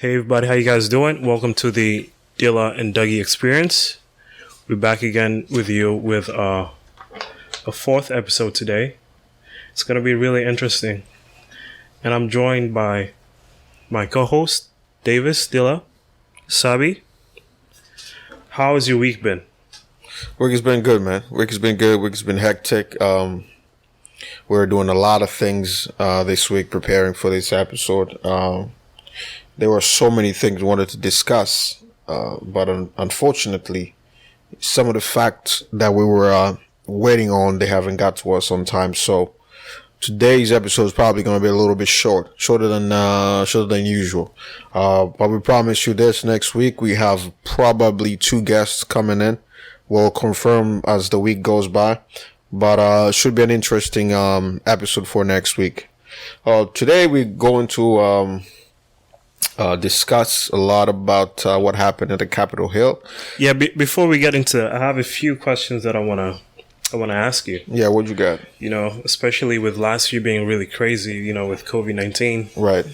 Hey everybody, how you guys doing? Welcome to the Dilla and Dougie Experience. We're back again with you with a fourth episode today. It's going to be really interesting. And I'm joined by my co-host, Davis Dilla, Sabi. How has your week been? Week has been good, man. Week has been good. Week has been hectic. We're doing a lot of things this week preparing for this episode. There were so many things we wanted to discuss, but unfortunately, some of the facts that we were waiting on, they haven't got to us on time. So today's episode is probably going to be a little bit shorter than usual. But we promise you this: next week we have probably 2 guests coming in. We'll confirm as the week goes by, but should be an interesting episode for next week. Today we're going to discuss a lot about what happened at the Capitol Hill. Yeah, before we get into that, I have a few questions that I wanna ask you. Yeah, what you got? You know, especially with last year being really crazy, you know, with COVID-19. Right.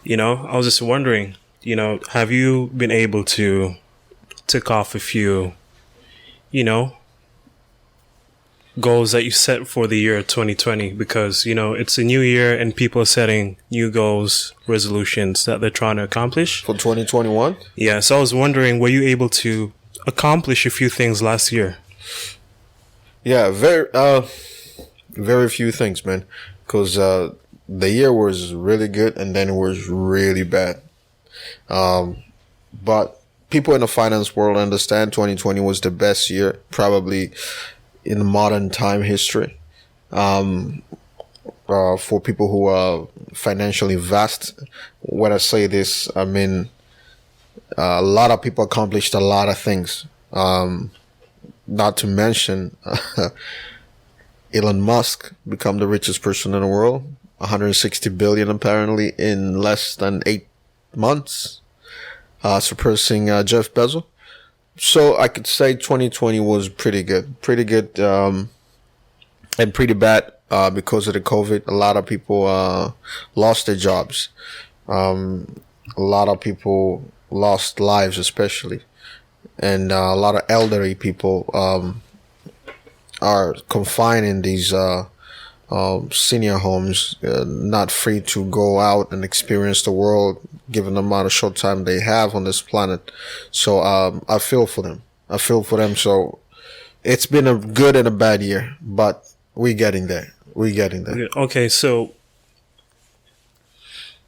You know, I was just wondering, you know, have you been able to tick off a few, you know, goals that you set for the year 2020? Because, you know, it's a new year and people are setting new goals, resolutions that they're trying to accomplish. For 2021? Yeah, so I was wondering, were you able to accomplish a few things last year? Yeah, very few things, man. Because the year was really good and then it was really bad. But people in the finance world understand 2020 was the best year, probably in modern time history. For people who are financially vast, when I say this, I mean a lot of people accomplished a lot of things. Not to mention Elon Musk become the richest person in the world, 160 billion apparently in less than 8 months, surpassing Jeff Bezos. So I could say 2020 was pretty good, and pretty bad because of the COVID. A lot of people lost their jobs. A lot of people lost lives, especially, and a lot of elderly people are confined in these senior homes, not free to go out and experience the world given the amount of short time they have on this planet. So I feel for them. So it's been a good and a bad year, but we're getting there. Okay, so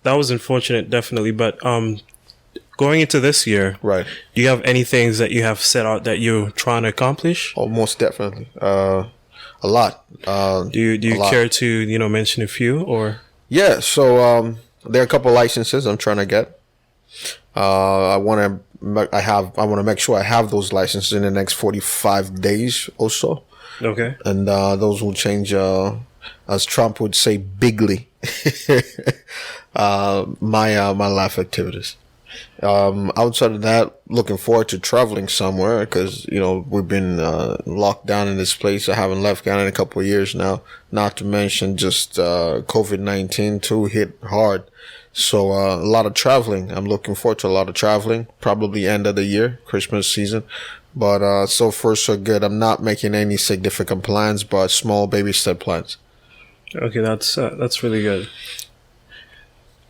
that was unfortunate, definitely. But going into this year, right? Do you have any things that you have set out that you're trying to accomplish? Oh, most definitely. A lot. Do you care to mention a few or? Yeah. So there are a couple licenses I'm trying to get. I want to make sure I have those licenses in the next 45 days or so. Okay. And those will change, as Trump would say, bigly my life activities. Outside of that, looking forward to traveling somewhere because, we've been locked down in this place. I haven't left Ghana in a couple of years now. Not to mention just COVID-19 too hit hard. So a lot of traveling. I'm looking forward to a lot of traveling. Probably end of the year, Christmas season. But so far so good. I'm not making any significant plans, but small baby step plans. Okay, that's really good.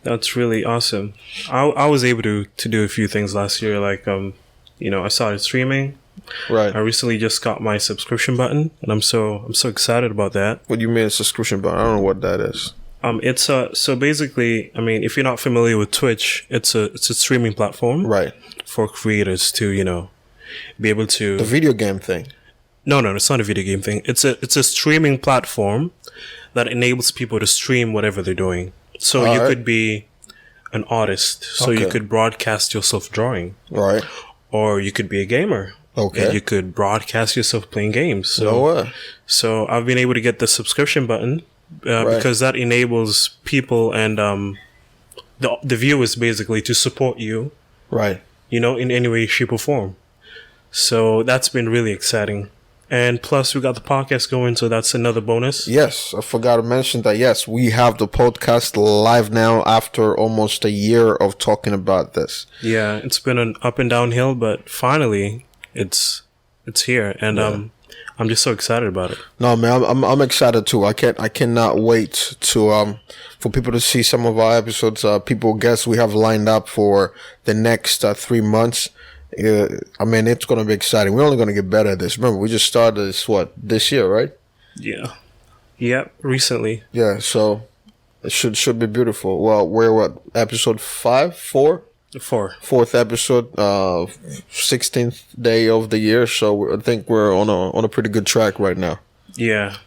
That's really awesome. I was able to do a few things last year. Like I started streaming. Right. I recently just got my subscription button, and I'm so excited about that. What do you mean a subscription button? I don't know what that is. It's so basically, I mean, if you're not familiar with Twitch, it's a streaming platform, right, for creators to be able to. The video game thing. No, it's not a video game thing. It's a streaming platform that enables people to stream whatever they're doing. So you could be an artist. So you could broadcast yourself drawing. Right. Or you could be a gamer. Okay. And you could broadcast yourself playing games. So, no way. So I've been able to get the subscription button because that enables people and the viewers basically to support you. Right. In any way, shape, or form. So that's been really exciting. And plus, we got the podcast going, so that's another bonus. Yes, I forgot to mention that. Yes, we have the podcast live now after almost a year of talking about this. Yeah, it's been an up and down hill, but finally, it's here, and I'm just so excited about it. No, man, I'm excited too. I cannot wait to for people to see some of our episodes. People guests we have lined up for the next 3 months. I mean, it's going to be exciting. We're only going to get better at this. Remember, we just started this year, right? Yeah. Yep, recently. Yeah, so it should be beautiful. Well, we're what, episode 5, 4? 4. Fourth episode, 16th day of the year. So I think we're on a pretty good track right now. Yeah.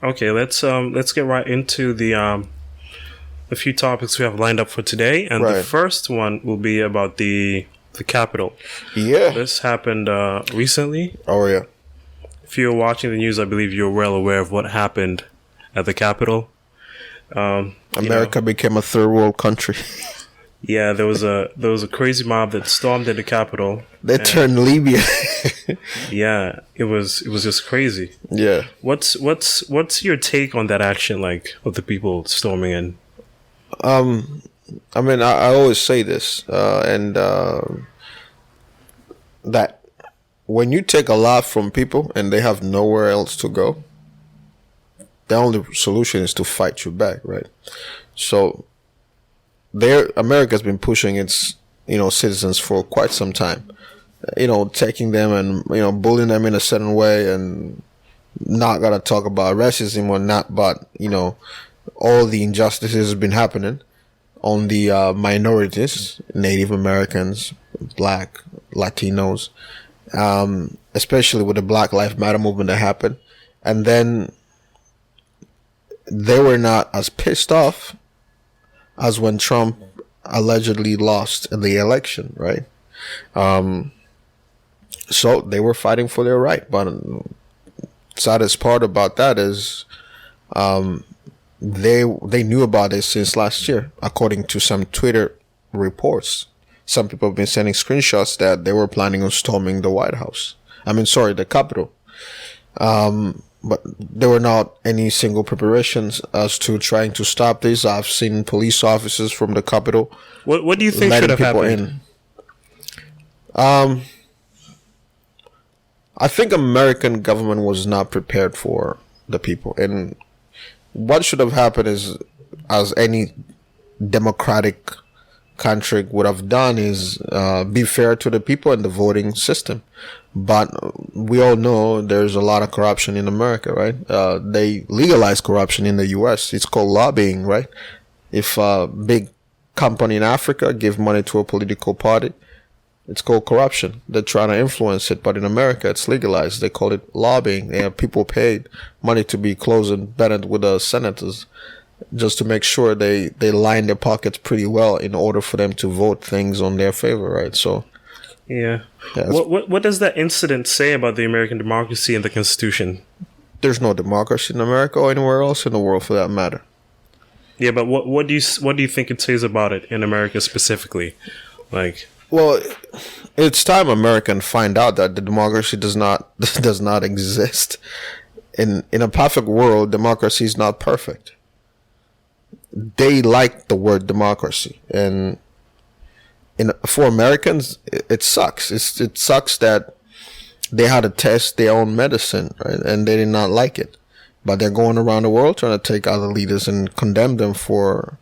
Okay, let's get right into the few topics we have lined up for today, and the first one will be about the Capitol. Yeah. This happened recently. Oh, yeah. If you're watching the news, I believe you're well aware of what happened at the Capitol. America became a third world country. Yeah, there was a crazy mob that stormed at the Capitol. They turned Libya. Yeah, it was just crazy. Yeah. What's your take on that action, like, of the people storming in? I mean, I always say this, that when you take a lot from people and they have nowhere else to go, the only solution is to fight you back, right? So, America's been pushing its, citizens for quite some time, taking them and, bullying them in a certain way, and not gonna talk about racism or not, but, all the injustices have been happening on the minorities, Native Americans, Black, Latinos, especially with the Black Lives Matter movement that happened. And then they were not as pissed off as when Trump allegedly lost in the election, right? So they were fighting for their right. But saddest part about that is they knew about it since last year, according to some Twitter reports. Some people have been sending screenshots that they were planning on storming the White House. The Capitol. But there were not any single preparations as to trying to stop this. I've seen police officers from the Capitol. What do you think should have happened? I think American government was not prepared for the people, and what should have happened is, as any democratic country would have done, is be fair to the people and the voting system. But we all know there's a lot of corruption in America, right? They legalize corruption in the U.S. It's called lobbying, right? If a big company in Africa give money to a political party, it's called corruption. They're trying to influence it, but in America, it's legalized. They call it lobbying. They have people paid money to be close and bended with the senators, just to make sure they line their pockets pretty well in order for them to vote things on their favor, right? So, yeah. What does that incident say about the American democracy and the Constitution? There's no democracy in America or anywhere else in the world, for that matter. Yeah, but what do you think it says about it in America specifically? Like, well, it's time Americans find out that the democracy does not exist. In a perfect world, democracy is not perfect. They like the word democracy, and for Americans, it sucks. It sucks that they had to test their own medicine, right? And they did not like it. But they're going around the world trying to take other leaders and condemn them for,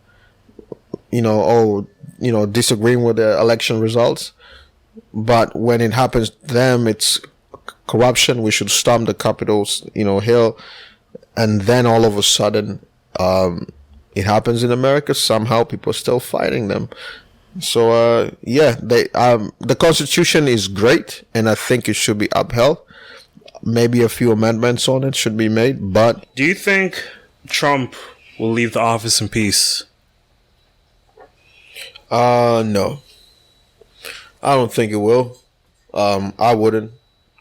disagreeing with the election results. But when it happens to them, it's corruption. We should storm the Capitol's, hill. And then all of a sudden, it happens in America. Somehow people are still fighting them. So, the Constitution is great, and I think it should be upheld. Maybe a few amendments on it should be made, but... Do you think Trump will leave the office in peace? No. I don't think it will. I wouldn't.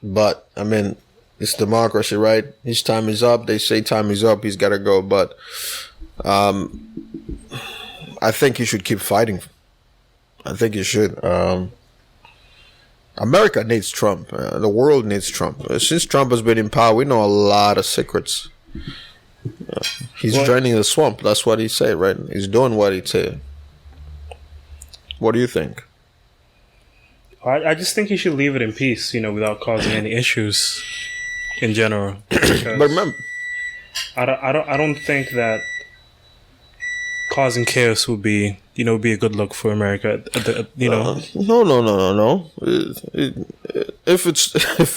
But, it's democracy, right? His time is up. They say time is up. He's got to go. But I think he should keep fighting. I think he should. America needs Trump. The world needs Trump. Since Trump has been in power, we know a lot of secrets. He's draining the swamp. That's what he said, right? He's doing what he said. What do you think? I just think he should leave it in peace, without causing any issues in general. But remember, I don't think that causing chaos would be a good look for America. No. If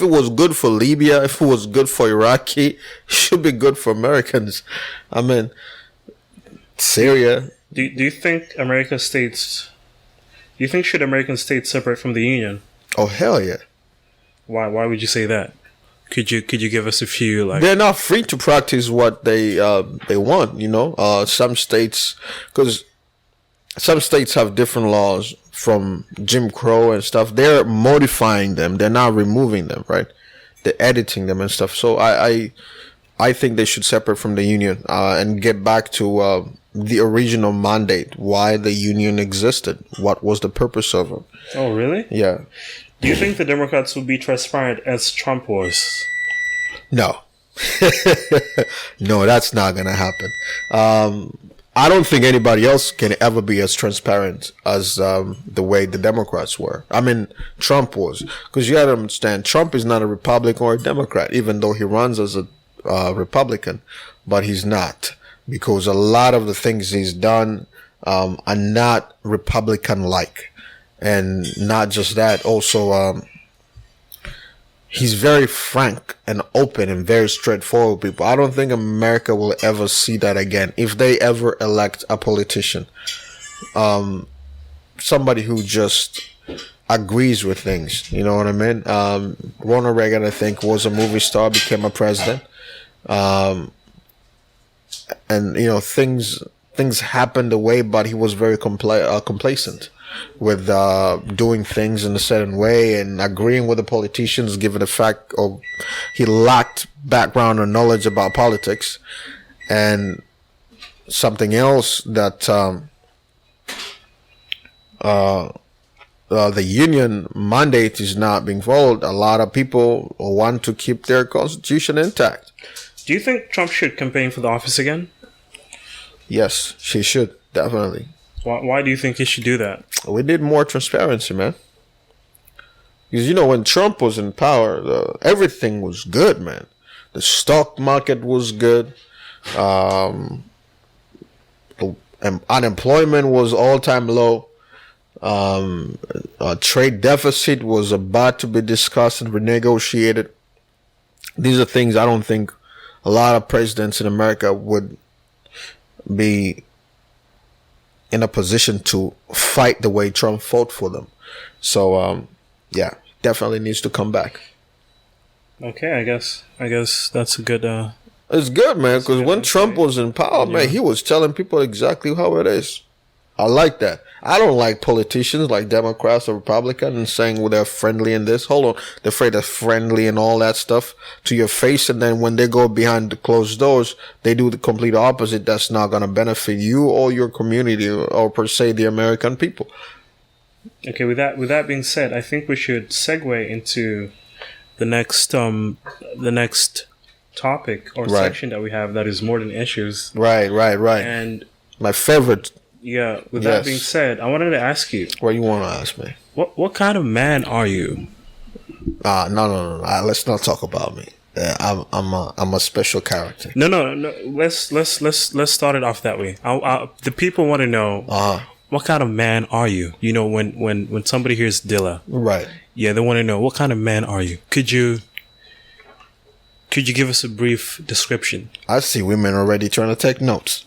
it was good for Libya, if it was good for Iraqi, it should be good for Americans. I mean, Syria. Do you think should American states separate from the Union? Oh hell yeah! Why would you say that? Could you give us a few They're not free to practice what they want. Some states, because some states have different laws from Jim Crow and stuff. They're modifying them. They're not removing them, right? They're editing them and stuff. So I think they should separate from the Union and get back to the original mandate. Why the Union existed? What was the purpose of it? Oh, really? Yeah. Do you think the Democrats will be transparent as Trump was? No. No, that's not going to happen. I don't think anybody else can ever be as transparent as the way the Democrats were. I mean, Trump was. Because you got to understand, Trump is not a Republican or a Democrat, even though he runs as a Republican. But he's not. Because a lot of the things he's done are not Republican-like. And not just that, also, he's very frank and open and very straightforward with people. I don't think America will ever see that again. If they ever elect a politician, somebody who just agrees with things, you know what I mean? Ronald Reagan, I think, was a movie star, became a president. And, things happened away, but he was very complacent with doing things in a certain way and agreeing with the politicians, given the fact of he lacked background or knowledge about politics. And something else that the union mandate is not being followed. A lot of people want to keep their constitution intact. Do you think Trump should campaign for the office again? Yes, she should, definitely. Why do you think he should do that? We need more transparency, man. Because, when Trump was in power, everything was good, man. The stock market was good. Unemployment was all-time low. Trade deficit was about to be discussed and renegotiated. These are things I don't think a lot of presidents in America would be in a position to fight the way Trump fought for them. So, definitely needs to come back. Okay, I guess that's a good... It's good, man, because when Trump was in power, man, he was telling people exactly how it is. I like that. I don't like politicians like Democrats or Republicans and saying, well, they're friendly in this. Hold on. They're afraid they're friendly and all that stuff to your face. And then when they go behind the closed doors, they do the complete opposite. That's not going to benefit you or your community or per se the American people. Okay, with that being said, I think we should segue into the next topic or section that we have that is more than issues. Right. And my favorite. Yeah, with that being said, I wanted to ask you. What you want to ask me? What kind of man are you? No. Let's not talk about me. I'm a special character. No. Let's start it off that way. The people want to know what kind of man are you? When somebody hears Dilla, right? Yeah, they want to know what kind of man are you. Could you give us a brief description? I see women already trying to take notes.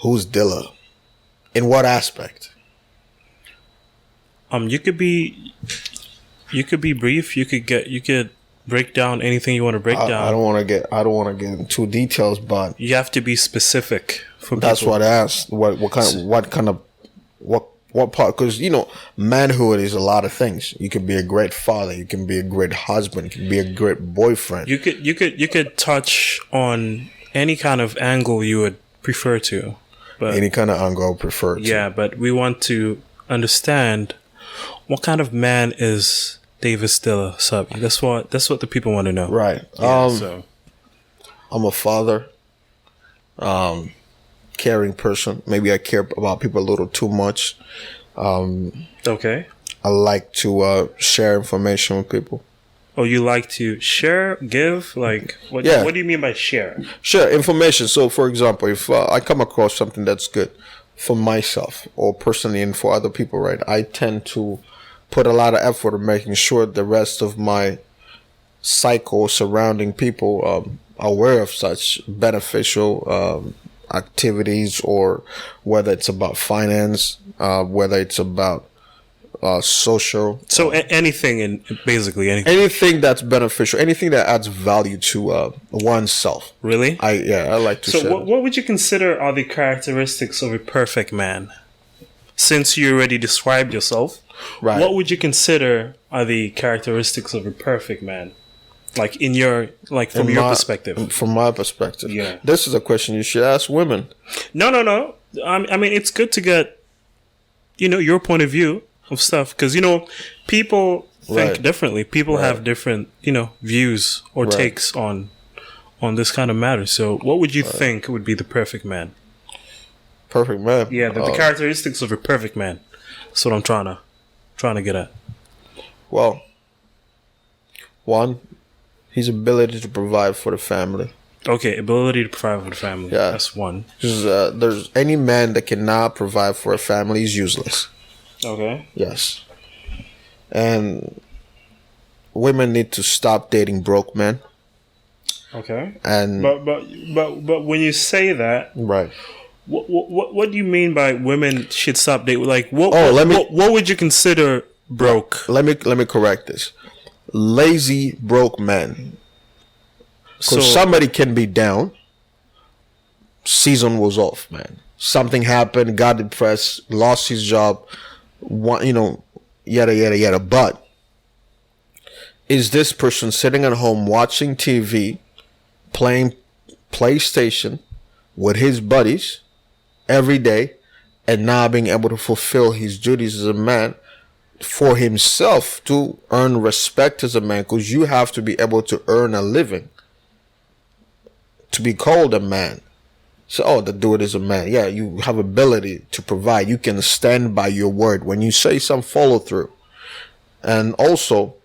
Who's Dilla? In what aspect? You could be brief. You could break down anything you want to break down. I don't want to get into details, but you have to be specific. That's what I asked. What part? Because manhood is a lot of things. You can be a great father. You can be a great husband. You can be a great boyfriend. You could touch on any kind of angle you would prefer to. but Any kind of angle I would prefer. yeah, but we want to understand what kind of man is Davis Dilla Subby. That's what the people want to know. Right. Yeah, so I'm a father, caring person. Maybe I care about people a little too much. okay. I like to share information with people. Oh, you like to share, give? Like, what Yeah. do you mean by share? Share information. So, for example, if I come across something that's good for myself or personally and for other people, right, I tend to put a lot of effort in making sure the rest of my cycle surrounding people aware of such beneficial activities, or whether it's about finance, whether it's about social. So anything, in basically anything. Anything that's beneficial, anything that adds value to oneself. Really? I like to So share. what would you consider are the characteristics of a perfect man? Since you already described yourself, Right. what would you consider are the characteristics of a perfect man? Like from your perspective. From my perspective. Yeah. This is a question you should ask women. No. I mean, it's good to get, your point of view of stuff. Because, people think Right. differently. People have different, views or Right. takes on this kind of matter. So what would you think would be the perfect man? Perfect man. Yeah, the characteristics of a perfect man. That's what I'm trying to get at. Well, one, his ability to provide for the family. Okay, ability to provide for the family. Yeah. That's one. Because there's any man that cannot provide for a family is useless. Okay. Yes. And women need to stop dating broke men. Okay. And But when you say that, right. what do you mean by women should stop dating? Like what? Oh, what would you consider broke? Let me correct this. Lazy broke men. Because somebody can be down. Season was off, man. Something happened, got depressed, lost his job, yada yada yada. But is this person sitting at home watching TV, playing PlayStation with his buddies every day, and not being able to fulfill his duties as a man for himself to earn respect as a man? Because you have to be able to earn a living to be called a man. So, the dude is a man. Yeah, you have ability to provide. You can stand by your word. When you say some follow through. And also,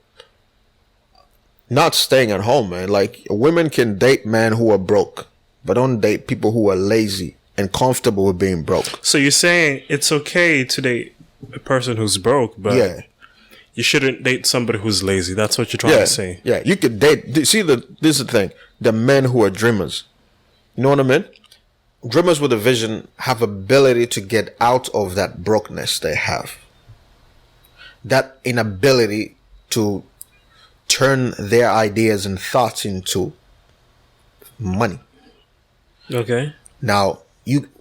not staying at home, man. Like, women can date men who are broke, but don't date people who are lazy and comfortable with being broke. So you're saying it's okay to date a person who's broke, but Yeah. you shouldn't date somebody who's lazy. That's what you're trying Yeah, to say. yeah. You could date. See, this is the thing. The men who are dreamers. You know what I mean? Dreamers with a vision have ability to get out of that brokenness they have. That inability to turn their ideas and thoughts into money. Okay. Now,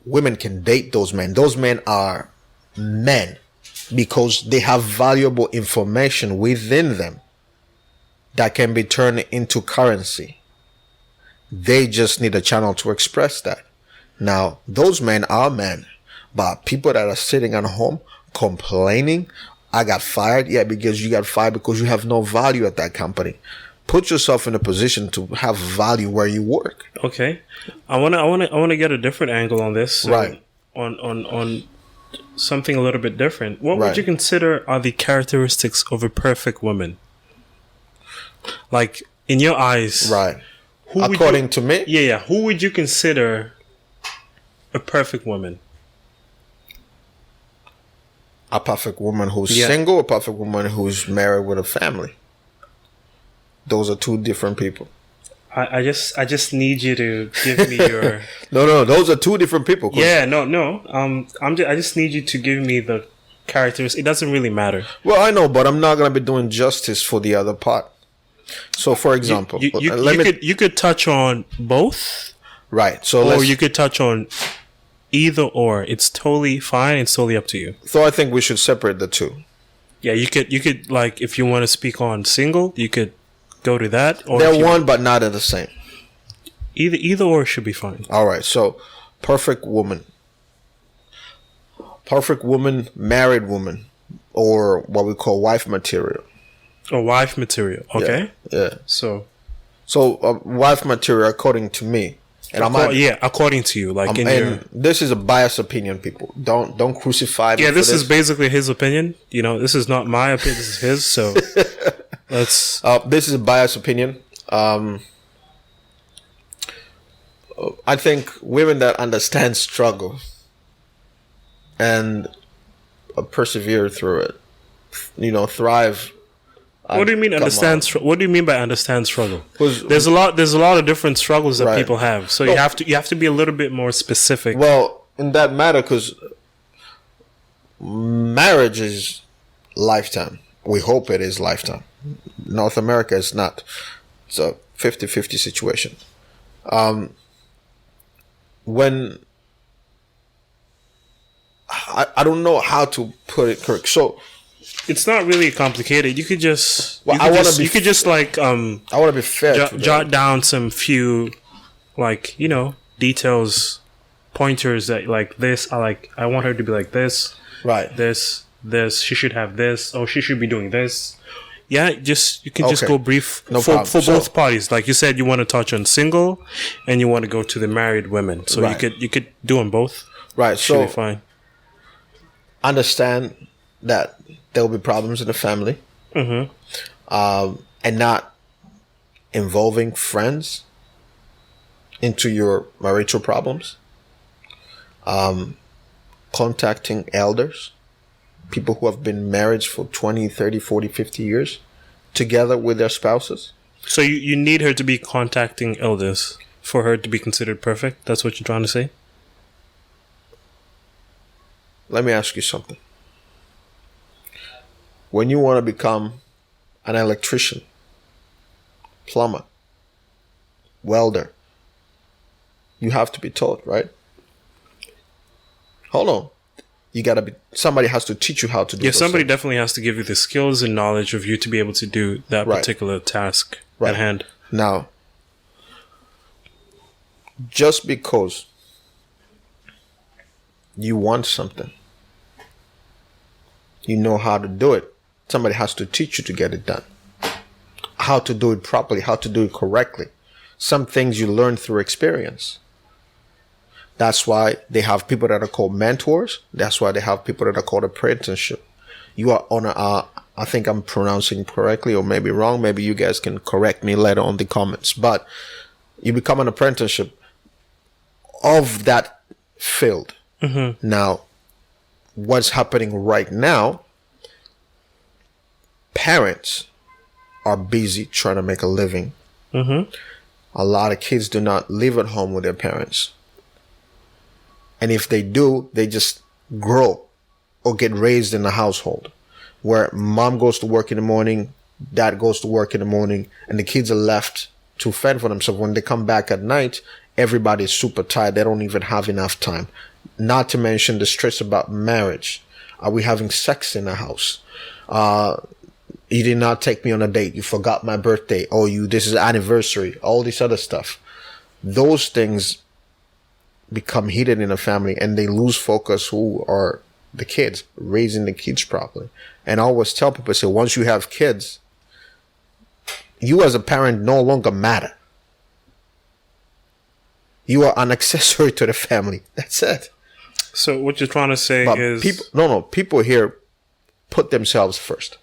women can date those men. Those men are men because they have valuable information within them that can be turned into currency. They just need a channel to express that. Now, those men are men, but people that are sitting at home complaining, I got fired. Yeah, because you got fired because you have no value at that company. Put yourself in a position to have value where you work. Okay. I wanna get a different angle on this. Right. On something a little bit different. What would Right. you consider are the characteristics of a perfect woman? Like in your eyes, Right. Who would According to me, yeah. Who would you consider a perfect woman? a perfect woman who's Yeah. single, a perfect woman who's married with a family. Those are two different people. I just need you to give me your No, those are two different people. 'Cause- yeah no I just need you to give me the characteristics. It doesn't really matter. Well, I know, but I'm not gonna be doing justice for the other part. So, for example, You could touch on both, right. So or let's. you could touch on either or. It's totally fine. It's totally up to you. So I think we should separate the two. Yeah, you could like if you want to speak on single, you could go to that. Or if They're you- one, but not at the same. either or should be fine. All right. So, perfect woman. Perfect woman, married woman, or what we call wife material. Or wife material. Okay. Yeah. So Wife material, according to me, and according to you, like this is a biased opinion. People don't crucify me. Yeah, this is basically his opinion. You know, this is not my opinion. This is his. So let's. This is a biased opinion. I think women that understand struggle and persevere through it, thrive. What do you mean understand? What do you mean by understand struggle? There's a lot of different struggles that people have. So you have to be a little bit more specific. Well, in that matter, because marriage is lifetime. We hope it is lifetime. North America is not. It's a 50-50 situation. When I don't know how to put it correct. So it's not really complicated. You could just I want to be fair. Jot down some few details, pointers that like this. I want her to be like this. Right. This. She should have this. Oh, she should be doing this. Yeah, you can just go brief for both parties. Like you said, you want to touch on single, and you want to go to the married women. So you could do them both. Right. Should be fine. Understand that there will be problems in the family, and not involving friends into your marital problems. Contacting elders. People who have been married for 20, 30, 40, 50 years together with their spouses. So you need her to be contacting elders for her to be considered perfect? That's what you're trying to say? Let me ask you something. When you want to become an electrician, plumber, welder, you have to be taught, right? Hold on. Somebody has to teach you how to do it. Yeah, somebody definitely has to give you the skills and knowledge of you to be able to do that particular task at hand. Now, just because you want something, you know how to do it, somebody has to teach you to get it done. How to do it properly, how to do it correctly. Some things you learn through experience. That's why they have people that are called mentors. That's why they have people that are called apprenticeship. You are on I think I'm pronouncing correctly or maybe wrong. Maybe you guys can correct me later on the comments. But you become an apprenticeship of that field. Mm-hmm. Now, what's happening right now, parents are busy trying to make a living. Mm-hmm. A lot of kids do not live at home with their parents. And if they do, they just grow or get raised in a household where mom goes to work in the morning, dad goes to work in the morning, and the kids are left to fend for themselves. When they come back at night, everybody is super tired. They don't even have enough time. Not to mention the stress about marriage. Are we having sex in the house? You did not take me on a date. You forgot my birthday. Oh, this is anniversary. All this other stuff. Those things become heated in a family and they lose focus who are the kids, raising the kids properly. And I always tell people, say, once you have kids, you as a parent no longer matter. You are an accessory to the family. That's it. So what you're trying to say is... People here put themselves first.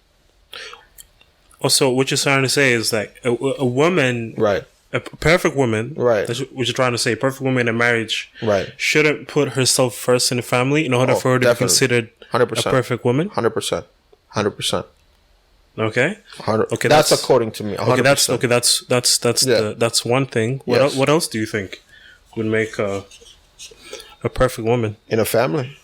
Also, what you're trying to say is that a woman... Right. A perfect woman, right? That's what you're trying to say. A perfect woman in marriage, right, shouldn't put herself first in the family in order for her to be considered 100%. A perfect woman. 100%. Okay. Okay, that's according to me. 100%. That's one thing. What else do you think would make a perfect woman in a family?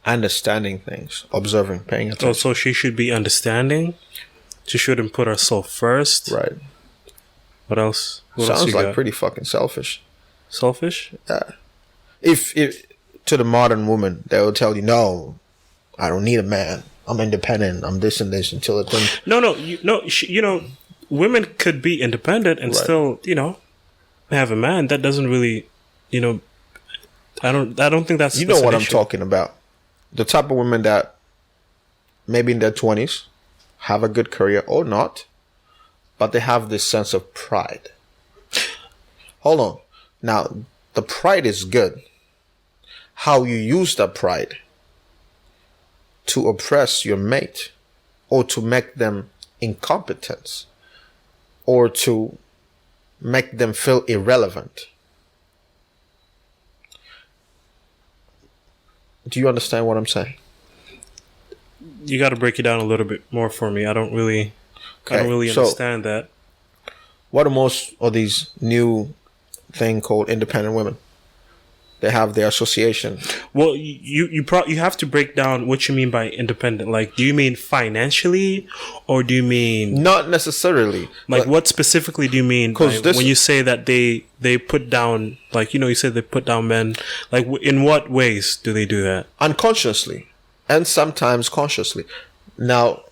Understanding things, observing, paying attention. So she should be understanding. She shouldn't put herself first. Right. What else? Sounds like pretty fucking selfish. Selfish? Yeah. If to the modern woman, they will tell you, no, I don't need a man. I'm independent. I'm this and this until it turns. No. Women could be independent and still, have a man. That doesn't really, I don't think that's You know what I'm issue. talking about. The type of women that maybe in their 20s have a good career or not, but they have this sense of pride. Hold on. Now, the pride is good. How you use that pride to oppress your mate or to make them incompetent or to make them feel irrelevant. Do you understand what I'm saying? You got to break it down a little bit more for me. I don't really understand that. What are most of these new thing called independent women? They have their association. Well, you have to break down what you mean by independent. Like, do you mean financially, or do you mean Not necessarily. like what specifically do you mean by, 'Cause this- when you say that they put down, like, you said they put down men? Like, in what ways do they do that? Unconsciously and sometimes consciously. Now,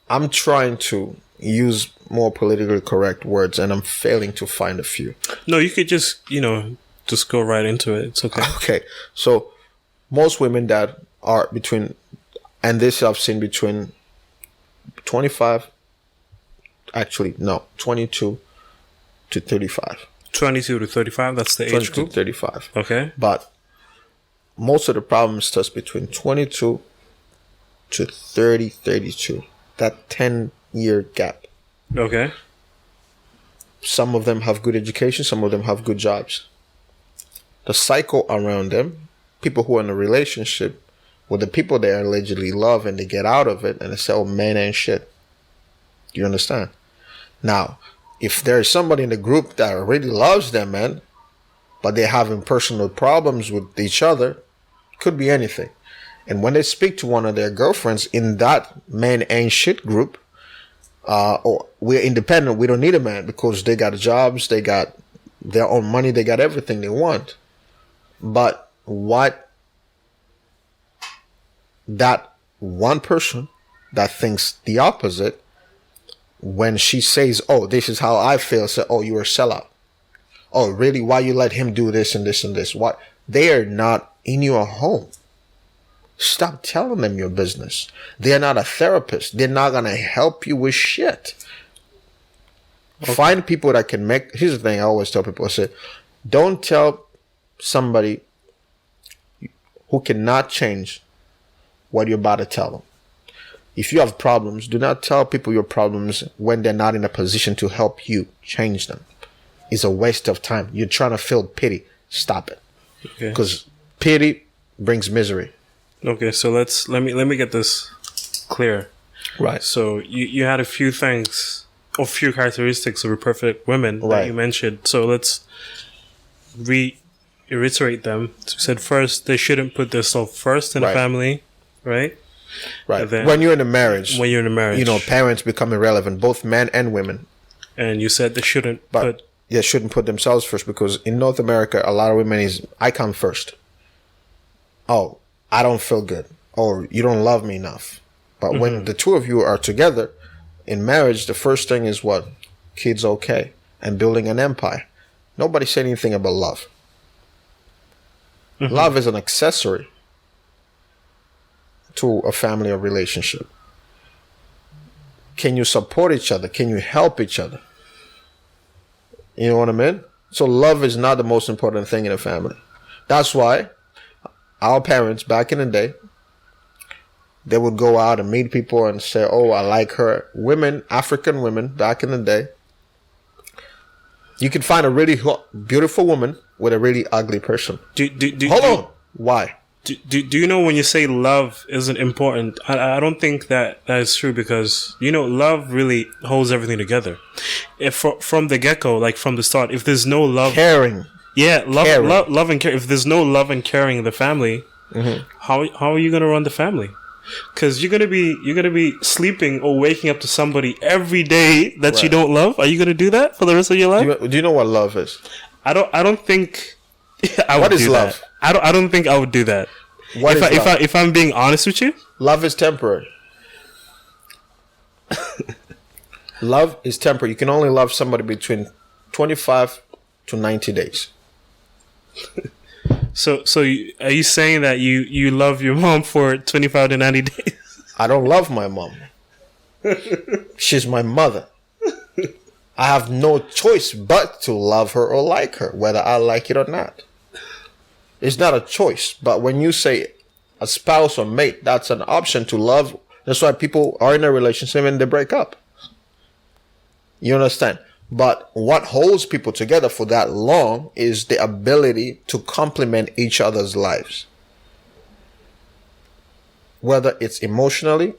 I'm trying to use more politically correct words and I'm failing to find a few. No, you could just just go right into it. It's okay. Okay, so most women that are between, and this I've seen between 25, actually, no, 22 to 35. 22 to 35. That's the age 22 to group. 35. Okay. But most of the problem starts between 22 to 30, 32. That 10-year gap. Okay. Some of them have good education. Some of them have good jobs. The cycle around them, people who are in a relationship with the people they allegedly love and they get out of it and they say, oh, man ain't shit. Do you understand? Now, if there is somebody in the group that already loves them, man, but they're having personal problems with each other, could be anything. And when they speak to one of their girlfriends in that man ain't shit group, or we're independent, we don't need a man because they got jobs, they got their own money, they got everything they want. But what that one person that thinks the opposite, when she says, oh, this is how I feel, say, oh, you're a sellout. Oh, really? Why you let him do this and this and this? What? They are not in your home. Stop telling them your business. They're not a therapist. They're not going to help you with shit. Okay. Find people that can make... Here's the thing I always tell people. I say, don't tell somebody who cannot change what you're about to tell them. If you have problems, do not tell people your problems when they're not in a position to help you change them. It's a waste of time. You're trying to feel pity. Stop it. Because pity brings misery. Okay, so let me get this clear. Right. So you had a few things, or few characteristics of a perfect woman that you mentioned. So let's reiterate them. So you said first, they shouldn't put themselves first in the family, right? Right. When you're in a marriage. When you're in a marriage. Parents become irrelevant, both men and women. And you said they shouldn't shouldn't put themselves first, because in North America, a lot of women is, I come first. Oh, I don't feel good. Or you don't love me enough. But when the two of you are together in marriage, the first thing is what? Kids okay. And building an empire. Nobody said anything about love. Love is an accessory to a family or relationship. Can you support each other? Can you help each other? You know what I mean? So love is not the most important thing in a family. That's why our parents back in the day, they would go out and meet people and say, oh, I like her. Women, African women back in the day, you could find a really beautiful woman with a really ugly person. Hold on. Why? Do you know when you say love isn't important? I don't think that is true, because love really holds everything together. If from the get-go, like from the start, if there's no love, caring, love and care. If there's no love and caring in the family, how are you gonna run the family? Because you're gonna be sleeping or waking up to somebody every day that you don't love. Are you gonna do that for the rest of your life? Do you know what love is? I don't think I would. What is do love? That. I don't think I would do that. What is love? If I'm being honest with you, love is temporary. Love is temporary. You can only love somebody between 25 to 90 days. Are you saying that you love your mom for 25 to 90 days? I don't love my mom. She's my mother. I have no choice but to love her or like her, whether I like it or not. It's not a choice. But when you say a spouse or mate, that's an option to love. That's why people are in a relationship and they break up. You understand? But what holds people together for that long is the ability to complement each other's lives. Whether it's emotionally,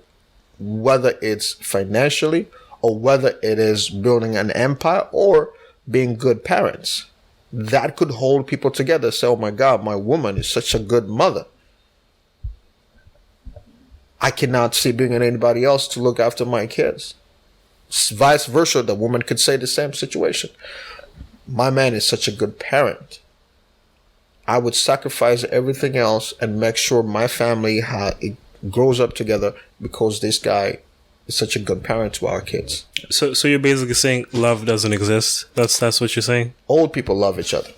whether it's financially, or whether it is building an empire or being good parents. That could hold people together. Say, oh my God, my woman is such a good mother. I cannot see bringing anybody else to look after my kids. Vice versa, the woman could say the same situation. My man is such a good parent. I would sacrifice everything else and make sure my family it grows up together because this guy is such a good parent to our kids. So you're basically saying love doesn't exist. That's what you're saying. Old people love each other.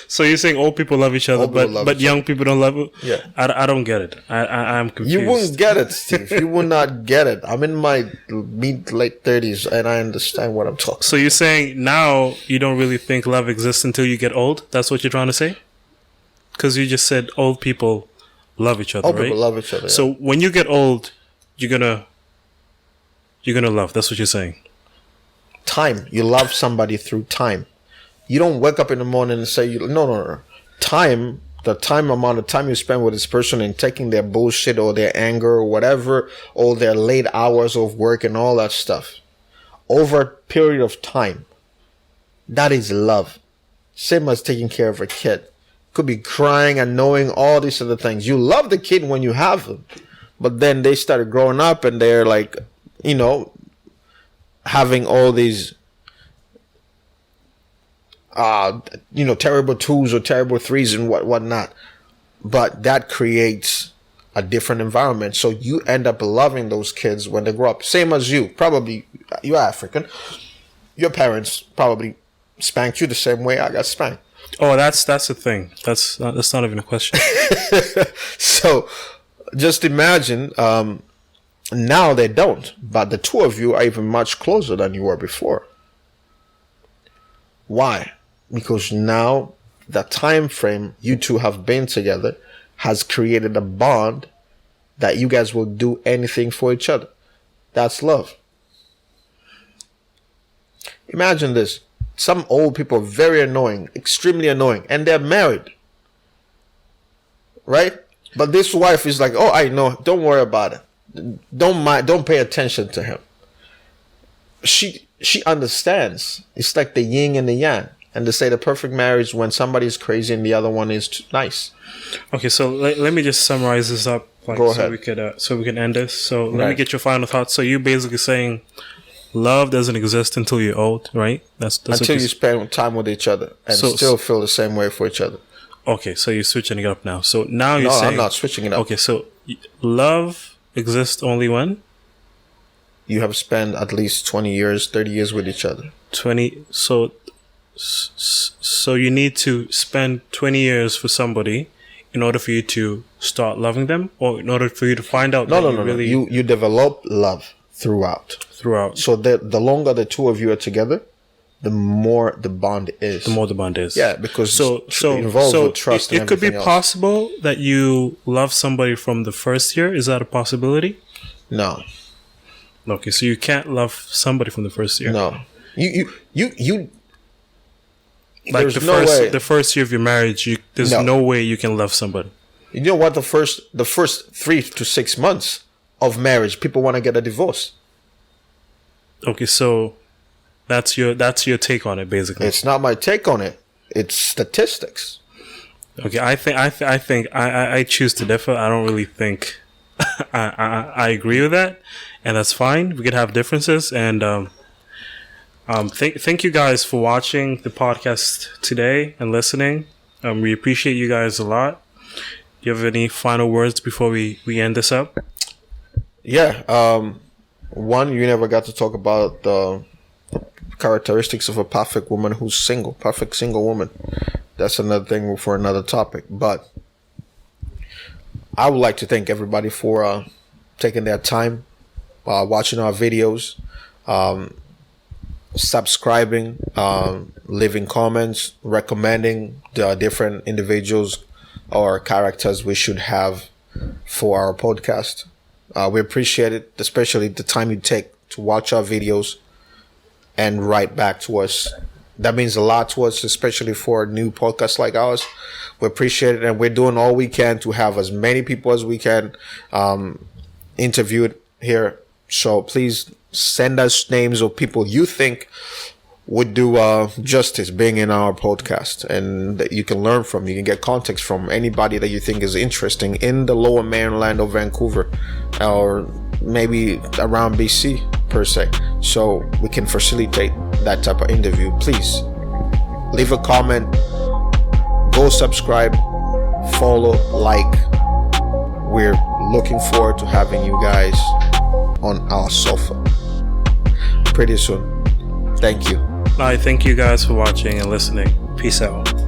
So you're saying old people love each other, but young people don't love it. Yeah, I don't get it. I'm confused. You wouldn't get it, Steve. You would not get it. I'm in my late 30s and I understand what I'm talking. So you're saying now you don't really think love exists until you get old? That's what you're trying to say? Because you just said old people love each other, old right? people love each other. Yeah. So when you get old, you're gonna love. That's what you're saying. Time. You love somebody through time. You don't wake up in the morning and say, no. Time, the amount of time you spend with this person and taking their bullshit or their anger or whatever, or their late hours of work and all that stuff. Over a period of time. That is love. Same as taking care of a kid. Could be crying and knowing all these other things. You love the kid when you have them. But then they started growing up and they're like, having all these terrible twos or terrible threes and whatnot. But that creates a different environment. So you end up loving those kids when they grow up. Same as you. Probably, you're African. Your parents probably spanked you the same way I got spanked. Oh, that's the thing. That's not even a question. So just imagine, now they don't. But the two of you are even much closer than you were before. Why? Because now the time frame you two have been together has created a bond that you guys will do anything for each other. That's love. Imagine this. Some old people are very annoying, extremely annoying, and they're married. Right? But this wife is like, oh, I know, don't worry about it. Don't pay attention to him. She understands. It's like the yin and the yang. And they say the perfect marriage when somebody is crazy and the other one is nice. Okay, so let me just summarize this up. Go ahead. So we can end this. So let me get your final thoughts. So you're basically saying love doesn't exist until you're old, right? That's until you spend time with each other and still feel the same way for each other. Okay, so you're switching it up now. So now you're saying... No, I'm not switching it up. Okay, so love exists only when? You have spent at least 20 years, 30 years with each other. 20... So you need to spend 20 years for somebody in order for you to start loving them? Or in order for you to find out No. You develop love throughout. So the longer the two of you are together, the more the bond is. Yeah, because it involves with trust and it could be else. possible that you love somebody from the first year. Is that a possibility? No. Okay, so you can't love somebody from the first year. No. You like the first year of your marriage, there's no way you can love somebody. You know what? The first 3 to 6 months of marriage, people want to get a divorce. Okay, so that's your take on it, basically. It's not my take on it. It's statistics. Okay, I think I choose to differ. I don't really think I agree with that, and that's fine. We could have differences, and thank you guys for watching the podcast today and listening. We appreciate you guys a lot. Do you have any final words before we end this up? Yeah. One, you never got to talk about the characteristics of a perfect woman who's single, perfect single woman. that's another thing for another topic. But I would like to thank everybody for taking their time, watching our videos, subscribing, leaving comments, recommending the different individuals or characters we should have for our podcast. We appreciate it, especially the time you take to watch our videos and write back to us. That means a lot to us, especially for a new podcast like ours. We appreciate it, and we're doing all we can to have as many people as we can interviewed here. So please send us names of people you think would do justice being in our podcast, and that you can learn from. You can get context from anybody that you think is interesting in the Lower Mainland of Vancouver, or maybe around BC per se, so we can facilitate that type of interview. Please leave a comment, go subscribe, follow, like. We're looking forward to having you guys on our sofa pretty soon. Thank you. I thank you guys for watching and listening. Peace out.